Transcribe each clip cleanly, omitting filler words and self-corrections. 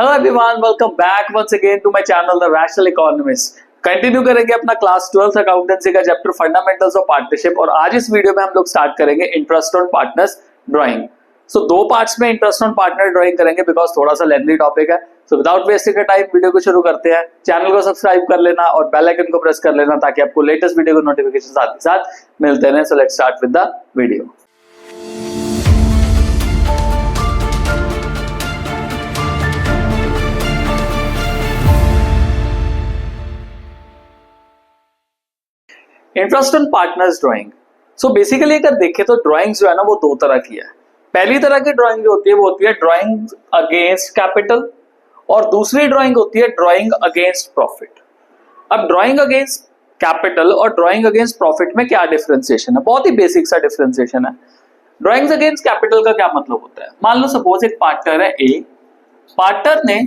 Hello everyone, welcome back once again to my channel the rational economist. Continue करेंगे अपना class 12th accountancy का chapter fundamentals of partnership और आज इस video में हम लोग स्टार्ट करेंगे interest on partners drawing. So दो पार्ट्स में इंटरेस्ट ऑन पार्टनर ड्राइंग करेंगे बिकॉज थोड़ा सा लेंथी टॉपिक है। So without wasting time video को शुरू करते हैं। चैनल को सब्सक्राइब कर लेना और बेल आइकन को प्रेस कर लेना ताकि आपको लेटेस्ट वीडियो को नोटिफिकेशन साथ ही साथ मिलते रहे। So let's start with the video. Interest on partners drawing. So basically अगर देखें तो ड्राइंग जो है ना वो दो तरह की है। पहली तरह की ड्राइंग जो होती है वो होती है ड्राइंग अगेंस्ट कैपिटल और दूसरी ड्राइंग होती है ड्राइंग अगेंस्ट प्रॉफिट। अब ड्राइंग अगेंस्ट कैपिटल और ड्राइंग अगेंस्ट प्रॉफिट में क्या डिफरेंशिएशन है? बहुत ही बेसिक सा डिफरेंशिएशन है। ड्राइंग अगेंस्ट कैपिटल का क्या मतलब होता है? मान लो सपोज एक पार्टनर है ए, पार्टनर ने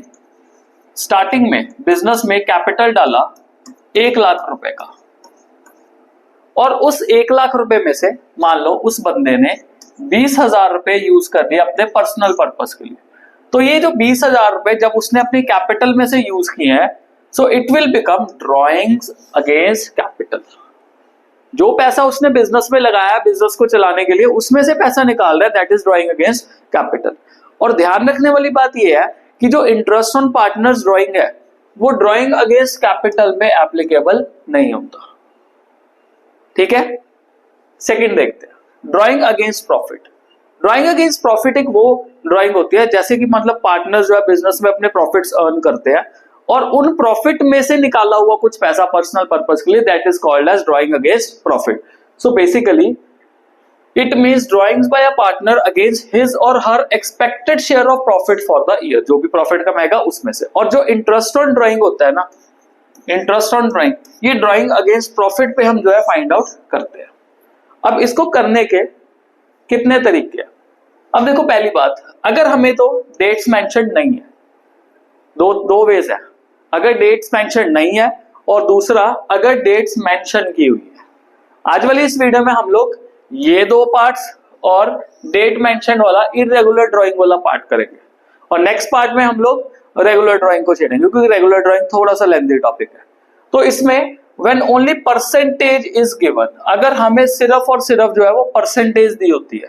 स्टार्टिंग में बिजनेस में कैपिटल डाला 1 लाख रुपए का और उस 1 लाख रुपए में से मान लो उस बंदे ने 20,000 रुपए यूज कर दिए अपने पर्सनल पर्पस के लिए। तो ये जो 20,000 रुपए जब उसने अपनी कैपिटल में से यूज किए हैं, so it will become drawings against capital. जो पैसा उसने बिजनेस में लगाया बिजनेस को चलाने के लिए, उसमें से पैसा निकाल रहा है, that is drawing against capital. और ध्यान रखने वाली बात यह है कि जो इंटरेस्ट ऑन पार्टनर्स ड्रॉइंग है वो ड्रॉइंग अगेंस्ट कैपिटल में एप्लीकेबल नहीं होता। ठीक है, सेकंड देखते हैं drawing against profit. Drawing against profit एक वो ड्राइंग होती है जैसे कि मतलब पार्टनर्स जो है बिजनेस में अपने प्रॉफिट्स अर्न करते हैं और उन प्रॉफिट में से निकाला हुआ कुछ पैसा पर्सनल पर्पस के लिए, that is called as drawing against profit. So basically it means drawings by a partner against his or her expected share of profit for the year, जो भी प्रॉफिट कमाएगा उसमें से। और जो इंटरेस्ट ऑन ड्राइंग होता है ना, इंटरेस्ट ऑन ड्राइंग, ये ड्राइंग अगेंस्ट प्रॉफिट पे हम जो है फाइंड आउट करते हैं। अब इसको करने के कितने तरीके हैं? अब देखो, पहली बात, अगर हमें तो डेट्स मेंशन नहीं है, दो वेज है। अगर डेट्स मेंशन नहीं है और दूसरा अगर डेट्स मेंशन की हुई है। आज वाली इस वीडियो में हम लोग ये दो पार्ट्स और डेट मेंशन वाला इरेगुलर ड्राइंग वाला पार्ट करेंगे और नेक्स्ट पार्ट में हम लोग रेगुलर ड्राइंग को छेड़ेंगे क्योंकि रेगुलर ड्राइंग थोड़ा सा लेंथी टॉपिक है। तो इसमें when only percentage is given, अगर हमें सिर्फ और सिर्फ जो है वो परसेंटेज दी होती है,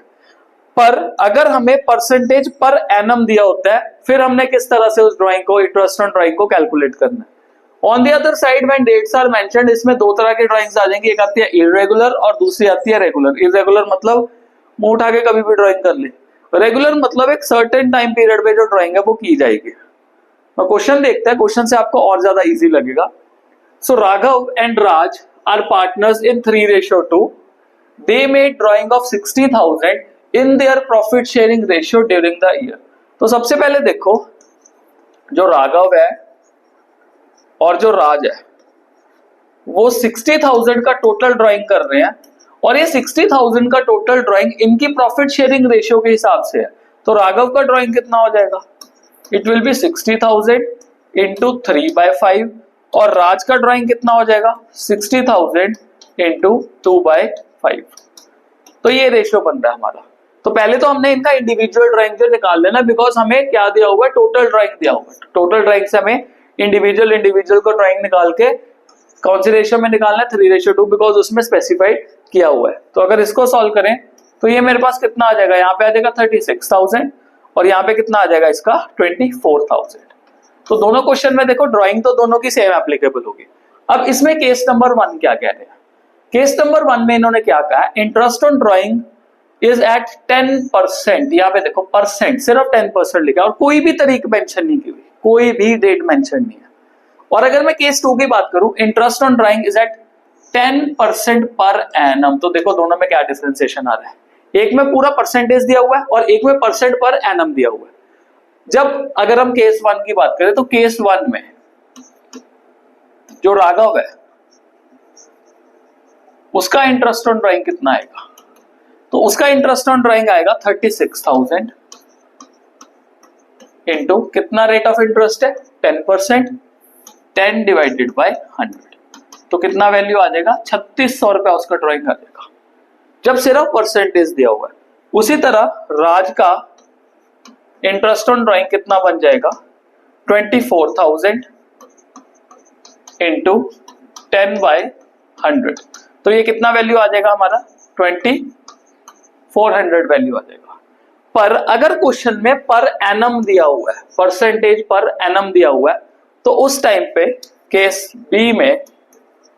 पर अगर हमें परसेंटेज पर एनम दिया होता है फिर हमने किस तरह से उस ड्राइंग को, इंटरेस्ट ऑन ड्राइंग को कैलकुलेट करना है। On the other side when dates are mentioned, इसमें दो तरह की ड्राइंग्स आ जाएंगी, एक आती है इरेगुलर और दूसरी आती है रेगुलर। इरेगुलर मतलब मुंह उठा के कभी भी ड्राइंग कर ले, रेगुलर मतलब एक सर्टेन टाइम पीरियड में जो ड्राइंग है वो की जाएगी। क्वेश्चन देखते हैं, क्वेश्चन से आपको और ज्यादा इजी लगेगा। So Raghav and Raj are partners in 3:2। They made drawing of 60,000 in their profit sharing ratio during the year. तो सबसे पहले देखो, जो राघव है और जो राज है वो 60,000 का टोटल ड्राइंग कर रहे हैं और ये 60,000 का टोटल ड्राइंग इनकी प्रॉफिट शेयरिंग रेशियो के हिसाब से है। तो राघव का ड्राइंग कितना हो जाएगा? इट विल बी 60,000 इंटू 3/5 और राज का ड्राइंग कितना हो जाएगा? 60,000 इंटू 2/5। तो ये रेशियो बन रहा है हमारा। तो पहले तो हमने इनका इंडिविजुअल ड्राइंग जो निकाल लेना, बिकॉज हमें क्या दिया हुआ है? टोटल ड्राइंग दिया हुआ है। टोटल ड्राइंग से हमें इंडिविजुअल को ड्राइंग निकाल के कौन सी रेशियो में निकालना है? 3:2, बिकॉज उसमें स्पेसिफाइड किया हुआ है। तो अगर इसको सॉल्व करें तो ये मेरे पास कितना आ जाएगा? यहाँ पे आ जाएगा 36,000 और यहाँ पे कितना आ जाएगा इसका? 24,000। तो दोनों क्वेश्चन में देखो ड्राइंग तो दोनों की सेम एप्लीकेबल होगी। अब इसमें केस नंबर 1 क्या कह रहे हैं? केस नंबर 1 में इन्होंने क्या कहा? Interest on drawing is at 10%। यहाँ पे देखो परसेंट, सिर्फ 10% लिखा और कोई भी तारीख मेंशन नहीं की हुई, कोई भी डेट मेंशन नहीं है। और अगर मैं केस 2 की बात करूं, interest on drawing is at 10% per annum. तो देखो दोनों में क्या डिफरेंशिएशन आ रहा है? एक में पूरा परसेंटेज दिया हुआ है और एक में परसेंट पर एनम दिया हुआ है। जब अगर हम केस 1 की बात करें तो केस 1 में जो राघव है उसका इंटरेस्ट ऑन ड्राइंग कितना आएगा? तो उसका इंटरेस्ट ऑन ड्राइंग आएगा 36,000 इंटू कितना रेट ऑफ इंटरेस्ट है? 10%, 10 डिवाइडेड बाय 100। तो कितना वैल्यू आ जाएगा? 3600 रुपया उसका ड्राइंग आ जाएगा जब सिर्फ परसेंटेज दिया हुआ है। उसी तरह राज का इंटरेस्ट ऑन ड्राइंग कितना बन जाएगा? 24,000 इंटू 10/100, तो ये कितना वैल्यू आ जाएगा हमारा 2400 वैल्यू आ जाएगा। पर अगर क्वेश्चन में पर एनम दिया हुआ है, परसेंटेज पर एनम दिया हुआ है, तो उस टाइम पे केस बी में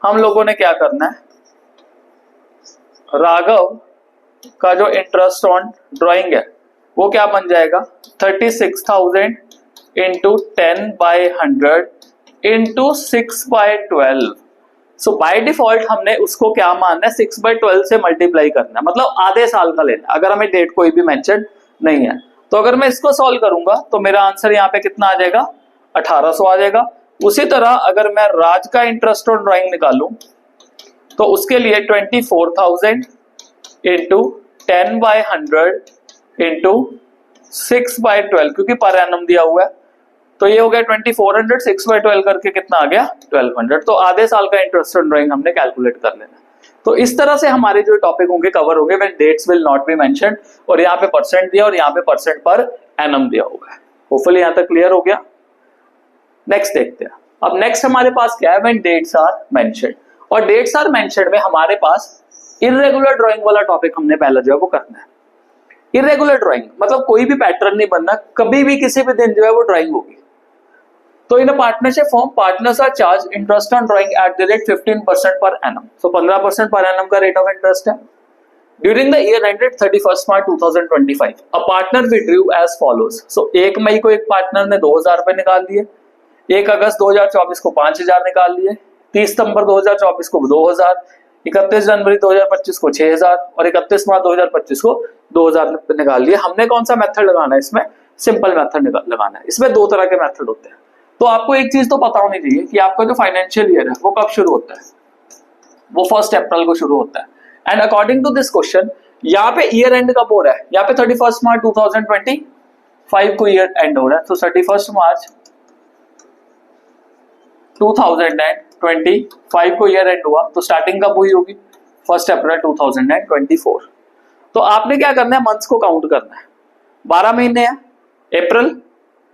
हम लोगों ने क्या करना है, राघव का जो इंटरेस्ट ऑन ड्राइंग है वो क्या बन जाएगा 36,000 into 10/100 into 6/12। So by default हमने उसको क्या मानना है 6/12 से मल्टीप्लाई करना है, मतलब आधे साल का लेना है, अगर हमें डेट कोई भी मेंशन नहीं है। तो अगर मैं इसको सॉल्व करूंगा तो मेरा आंसर यहाँ पे कितना आ जाएगा 1800 आ जाएगा। उसी तरह अगर मैं राज का इंटरेस्ट ऑन ड्राइंग निकालूं तो उसके लिए 24,000 इंटू 10/100 इंटू 6/12, क्योंकि पर एनम दिया हुआ है, तो ये हो गया 2400, 6/12 करके कितना आ गया 1200। तो आधे साल का इंटरेस्ट ऑन ड्राइंग हमने कैलकुलेट कर लेना। तो इस तरह से हमारे जो टॉपिक होंगे कवर होंगे when dates will not be mentioned, और यहाँ पे परसेंट दिया और यहाँ पे परसेंट पर एनम दिया हुआ है। होपफुली यहाँ तक क्लियर हो गया। नेक्स्ट देखते हैं। अब नेक्स्ट हमारे पास क्या है, व्हेन डेट्स आर मेंशन्ड, और डेट्स आर मेंशन्ड में हमारे पास इर्रेगुलर ड्राइंग वाला टॉपिक हमने पहला जो है वो करना है। इर्रेगुलर ड्राइंग मतलब कोई भी पैटर्न नहीं बनना, कभी भी किसी भी दिन जो है वो ड्राइंग होगी। तो in a partnership form partners are charge interest on drawing at the rate 15% per annum. So 15% per annum का रेट ऑफ इंटरेस्ट है। During the year ended 31 March 2025 a partner withdrew as follows. So 1 मई को एक partner ने 2000 रुपए निकाल लिए, 1 अगस्त 2024 को 5000 निकाल लिए, 30 सितंबर 2024 को 2000, 31 जनवरी 2025 को 6000 और 31 मार्च 2025 को 2000 निकाल लिए। हमने कौन सा मेथड लगाना है इसमें, सिंपल मेथड लगाना है। इसमें दो तरह के मेथड होते हैं। तो आपको एक चीज तो पता होनी चाहिए कि आपका जो फाइनेंशियल ईयर है वो कब शुरू होता है, वो 1 अप्रैल को शुरू होता है। And according to this question यहाँ पे ईयर एंड कब हो रहा है, यहाँ पे 31 मार्च 2025 को ईयर एंड हो रहा है। तो 31 मार्च 2025 को ईयर एंड हुआ, तो स्टार्टिंग कब हुई होगी 1 अप्रैल 2024। तो आपने क्या करना है, मंथ्स को काउंट करना है। 12 महीने हैं, अप्रैल,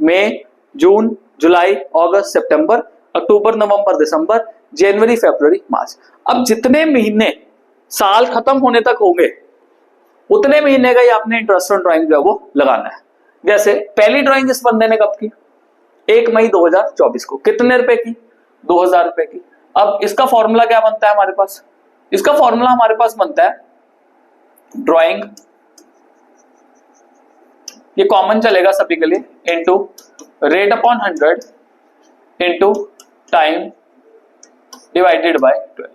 मई, जून, जुलाई, अगस्त, सितंबर, अक्टूबर, नवंबर, दिसंबर, जनवरी, फरवरी, मार्च। अब जितने महीने साल खत्म होने तक होंगे उतने महीने का ही आपने इंटरेस्ट ऑन ड्राइंग जो है वो लगाना है। जैसे पहली ड्राइंग इस बंदे ने कब की, 1 मई 2024 को, कितने रुपए की 2000 रुपए की। अब इसका फॉर्मूला क्या बनता है हमारे पास, इसका फॉर्मूला हमारे पास बनता है ड्राइंग, ये कॉमन चलेगा सभी के लिए, into rate upon 100 into time divided by 12।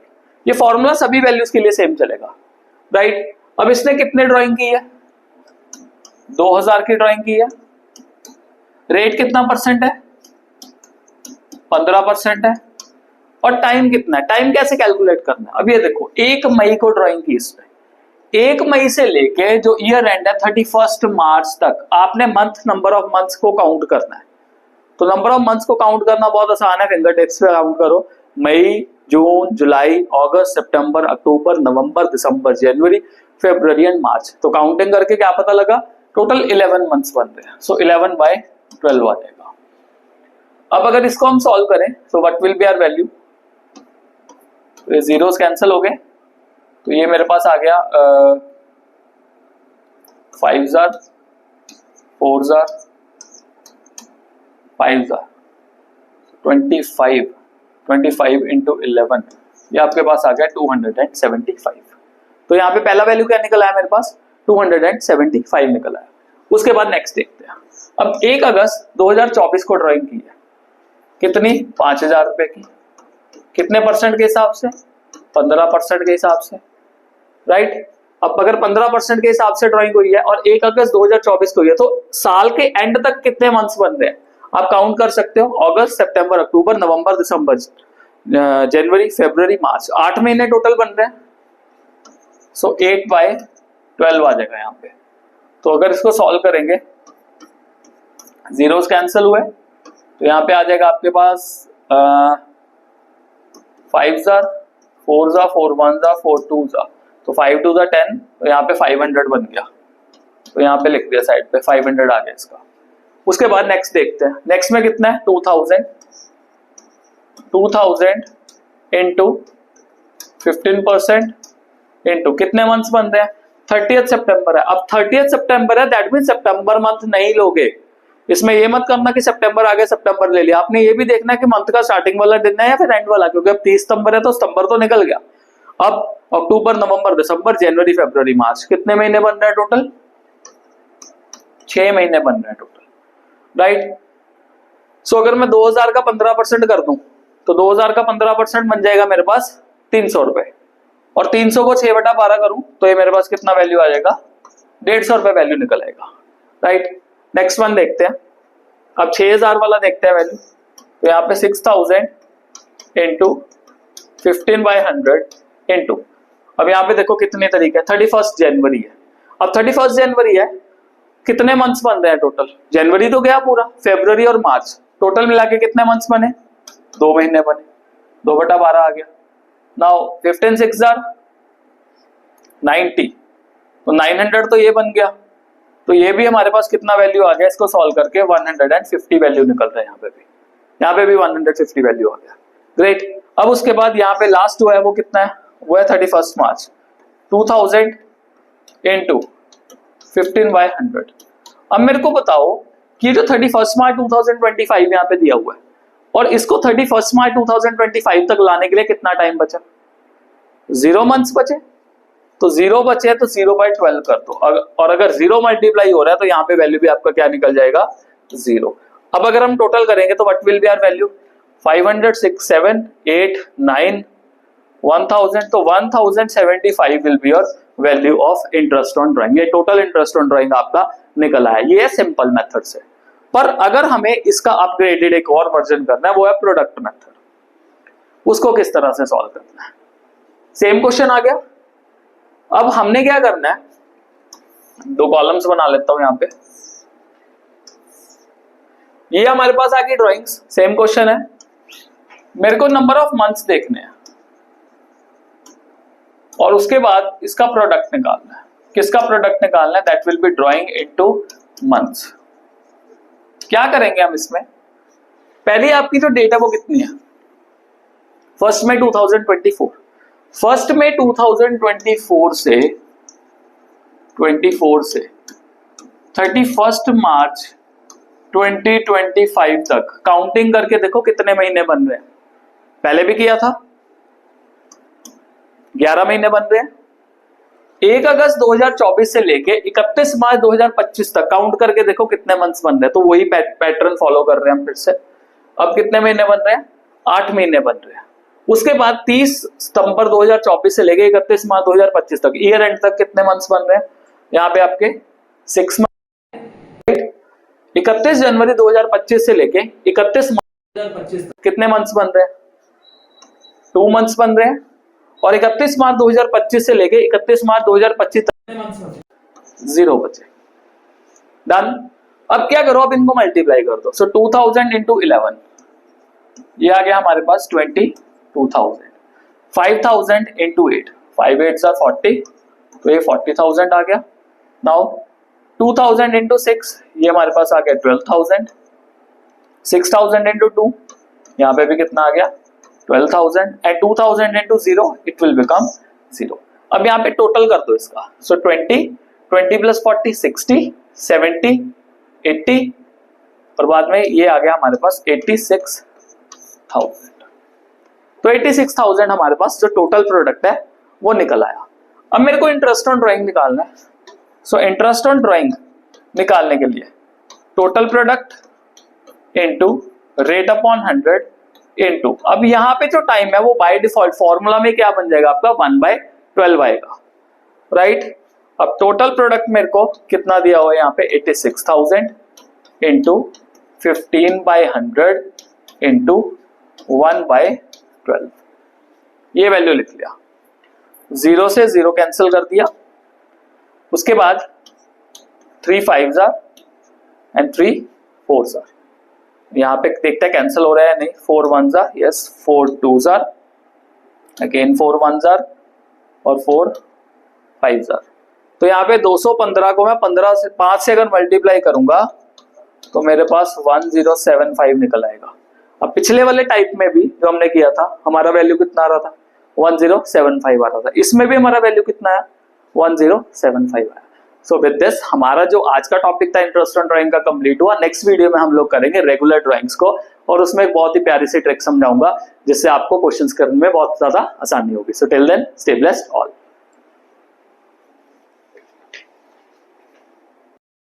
ये फॉर्मूला सभी वैल्यूज के लिए सेम चलेगा, राइट। अब इसने कितने ड्राइंग की है, 2000 की ड्राइंग की है, रेट कितना परसेंट है 15% है, और टाइम कितना है, टाइम कैसे कैलकुलेट करना है। अब ये देखो 1 मई को ड्राइंग की इसमें, 1 मई से लेके जो ईयर एंड है 31 मार्च तक आपने मंथ नंबर ऑफ मंथ्स को काउंट करना है। तो नंबर ऑफ मंथ्स को काउंट करना बहुत आसान है, फिंगर टिप्स पे काउंट करो, मई, जून, जुलाई, अगस्त, सितंबर, अक्टूबर, नवंबर, दिसंबर, जनवरी, फरवरी एंड मार्च। तो काउंटिंग करके क्या पता लगा, टोटल 11 मंथ्स बन रहे हैं। सो 11/12 आ जाएगा। अब अगर इसको हम सॉल्व करें तो what will be our value, तो ये जीरोस कैंसिल हो गए, तो ये मेरे पास आ गया 5000, 4000, 5000, 25 इंटू 11, ये आपके पास आ गया 275। तो यहाँ पे पहला वैल्यू क्या निकला है मेरे पास 275 निकला है। उसके बाद नेक्स्ट देखते हैं। अब 1 अगस्त 2024 को ड्राइंग की है, कितनी 5000 रुपए की, कितने परसेंट के हिसाब से 15% के हिसाब से, राइट। अब अगर 15% के हिसाब से ड्राइंग हुई है और 1 अगस्त 2024 को हुई है, तो साल के एंड तक कितने मंथ्स बन रहे हैं आप काउंट कर सकते हो, अगस्त, सितंबर, अक्टूबर, नवंबर, दिसंबर, जनवरी, फरवरी, मार्च, 8 महीने टोटल बन रहे हैं। सो 8/12 आ जाएगा यहाँ पे। तो अगर इसको सॉल्व करेंगे, जीरोस कैंसिल हुए, तो यहाँ पे आ जाएगा आपके पास 5000, 4 4 1 4 2, तो 5 2 10, तो यहाँ पे 500 बन गया। तो यहाँ पे लिख दिया साइड पे 500 आ गया इसका। उसके बाद नेक्स्ट देखते हैं, नेक्स्ट में कितना है 2000 इंटू 15% इंटू कितने मंथ्स बन रहे हैं 30th सितंबर है। अब 30th सितंबर है, दैट मीन सितंबर मंथ नहीं लोगे, इसमें ये मत करना कि सितंबर आ गया सितंबर ले लिया, आपने ये भी देखना है कि मंथ का स्टार्टिंग वाला दिन है या फिर एंड वाला, क्योंकि अब 30 सितंबर है तो सितंबर तो निकल गया। अब अक्टूबर नवंबर दिसंबर जनवरी फरवरी मार्च कितने महीने बन रहे हैं टोटल 6 महीने बन रहे हैं टोटल, राइट। सो अगर मैं 2000 का 15% कर दूं तो 2000 का 15% बन जाएगा मेरे पास 300 रुपए, और 300 को 6/12 करूं तो ये मेरे पास कितना वैल्यू आ जाएगा 150 रुपए वैल्यू निकल आएगा, राइट। नेक्स्ट वन देखते हैं, अब 6000 वाला देखते हैं वैल्यू, तो यहाँ पे 6000 इंटू 15/100 इंटू, अब यहाँ पे देखो कितने तरीके हैं 31 जनवरी है। अब 31 जनवरी है, कितने मंथ्स बन रहे हैं टोटल, जनवरी तो गया पूरा, फेब्रुवरी और मार्च टोटल मिला के कितने मंथ्स बने 2 महीने बने, 2/12 आ गया। नाउ 15 6 90, तो 900 तो ये बन गया, तो ये भी हमारे पास कितना वैल्यू आ गया, इसको सॉल्व करके 150 वैल्यू निकल रहा है, यहाँ पे भी 150 वैल्यू आ गया, ग्रेट। अब उसके बाद यहाँ पे लास्ट हुआ है वो कितना है, वो है 31 मार्च 2000 इंटू 15/100। अब मेरे को बताओ कि जो 31 मार्च 2025 यहाँ पे दिया हुआ है और इसको 31 मार्च 2025 तक लाने के लिए कितना टाइम बचा, 0 मंथ्स बचे, तो 0 बचे तो 0/12 कर दो, और अगर 0 मल्टीप्लाई हो रहा है तो यहाँ पे वैल्यू भी आपका क्या निकल जाएगा 0। अब अगर हम टोटल करेंगे तो what will be our value 500 6 7 8 9 1000, तो 1075 will be your value of interest on drawing. ये टोटल इंटरेस्ट ऑन ड्राइंग आपका निकल आया, ये सिंपल मेथड से। पर अगर हमें इसका अपग्रेडेड एक और वर्जन करना है, वो है प्रोडक्ट मेथड, उसको किस तरह से सॉल्व करना है, सेम क्वेश्चन आ गया। अब हमने क्या करना है, 2 कॉलम्स बना लेता हूं यहां पे, ये हमारे पास आ गई ड्राइंग्स, सेम क्वेश्चन है, मेरे को नंबर ऑफ मंथ्स देखने हैं और उसके बाद इसका प्रोडक्ट निकालना है। किसका प्रोडक्ट निकालना है, that will be drawing into months. क्या करेंगे हम इसमें, पहले आपकी जो डेट है वो कितनी है, 1 मई 2024, 1 मई 2024 से 31 मार्च 2025 तक काउंटिंग करके देखो कितने महीने बन रहे हैं, पहले भी किया था 11 महीने बन रहे हैं। 1 अगस्त 2024 से लेके 31 मार्च 2025 तक काउंट करके देखो कितने मंथ्स बन रहे हैं, तो वही पैटर्न फॉलो कर रहे हैं हम फिर से। अब कितने महीने बन रहे हैं 8 महीने बन रहे हैं। उसके बाद 30 सितंबर 2024 से लेके 31 मार्च 2025 तक ईयर एंड तक कितने मंथ्स बन रहे हैं, यहाँ पे आपके 6 मंथ। 31 जनवरी 2025 से लेके 31 मार्च 2025 तक कितने मंथ्स बन रहे हैं 2 मंथ्स बन रहे हैं, और 31 मार्च 2025 से लेके 31 मार्च 2025 तक 0 बचे, डन। अब क्या करो, अब इनको मल्टीप्लाई कर दो, सो 2000 इंटू 11, ये आ गया हमारे पास 22,000, 5000 इंटू 8, 5 8 40, तो ये 40,000 आ गया। नाउ 2000 इंटू 6, ये हमारे पास आ गया 12,000, 6000 इंटू 2, यहाँ पे भी कितना आ गया 12,000, and 2000 into 0 it will become 0। अब यहाँ पे टोटल कर दो इसका, सो 20 प्लस 40 60 70 80, और बाद में ये आ गया हमारे पास 86,000। तो 86,000 हमारे पास जो टोटल प्रोडक्ट है वो निकल आया। अब मेरे को इंटरेस्ट ऑन ड्राइंग निकालना है, सो इंटरेस्ट ऑन ड्राइंग निकालने के लिए total product into rate upon 100 into, अब यहाँ पे जो टाइम है वो बाय डिफॉल्ट फॉर्मूला में क्या बन जाएगा आपका 1/12 आएगा, राइट। अब टोटल प्रोडक्ट मेरे को कितना दिया हुआ है यहाँ पे 86,000 इंटू 15/100 इंटू 1/12, ये वैल्यू लिख लिया, 0 से 0 कैंसिल कर दिया। उसके बाद 3 5s एंड 3 4s, यहाँ पे देखते हैं कैंसिल हो रहा है नहीं, 4 1s yes, 4 2s again 4 1s और 4 5s। तो यहाँ पे 215 को मैं 5 से अगर मल्टीप्लाई करूंगा तो मेरे पास 1075 निकल आएगा। अब पिछले वाले टाइप में भी जो हमने किया था हमारा वैल्यू कितना आ रहा था, 1075 आ रहा था। इसमें भी हमारा वैल्यू कितना है, 1075 आया। सो विद दिस हमारा जो आज का टॉपिक था इंट्रोडक्शन ड्राइंग का कंप्लीट हुआ। नेक्स्ट वीडियो में हम लोग करेंगे रेगुलर ड्राइंग्स को, और उसमें एक बहुत ही प्यारी सी ट्रिक समझाऊंगा जिससे आपको क्वेश्चंस करने में बहुत ज्यादा आसानी होगी। So till then stay blessed all.